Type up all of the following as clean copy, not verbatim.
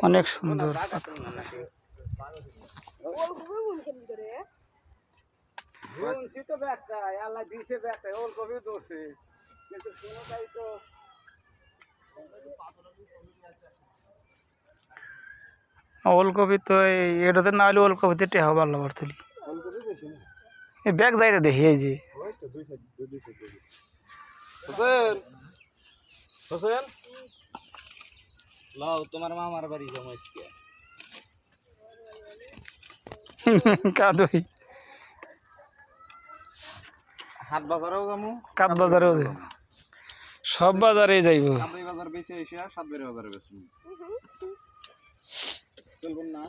অনেক সুন্দর। ওলকপি তো এটাতে না হলে ওলকপিতে টেহা ভালো পারতলি এই ব্যাগ যাইতে দেখি এই যে তোমার মামার বাড়ি জমাইছে কাদই হাট বাজারেও যাবো, কাত বাজারেও যাইব, সব বাজারে যাইব। কাঁদাই বাজার বেঁচে এসে সাতবাড়ি বাজারে বেচবো, চলবেন না?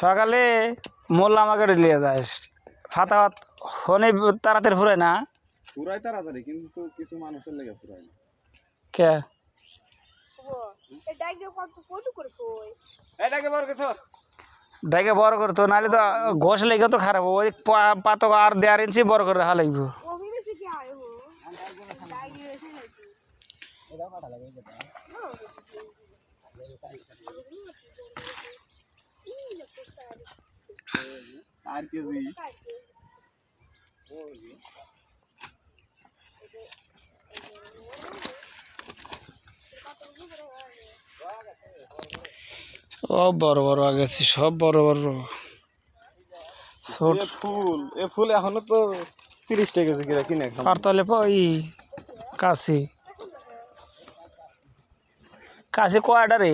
সকালে মোল্লা আমাকে লিয়ে যায় ফাতা হনে তাড়াতাড়ি ফুরায় না পুরাই তাড়াতাড়ি, কিন্তু কিছু মানুষের লেগে পুরাই না। কে ডাইকে বড় করতো নাহলে তো ঘষ লেগে তো খারাপ ওই পাতক আর 1.5 ইঞ্চি বড় করে রাখা লাগবে। আর কেজি সব বড় বড় আগেছি, সব বড় বড় ছোট ফুল। এ ফুল এখনো তো 30 টাকা কেজি কিনে খাবো। আর তাহলে ওই কাশি কাশি কয়টা রে?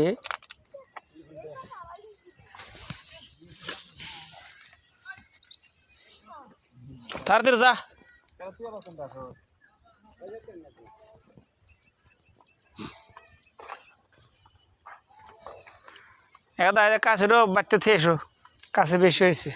তাড়াতাড়ি যা। এটা কাছেরও বাড়তে থেকে এসো, কাছে বেশি হয়েছে।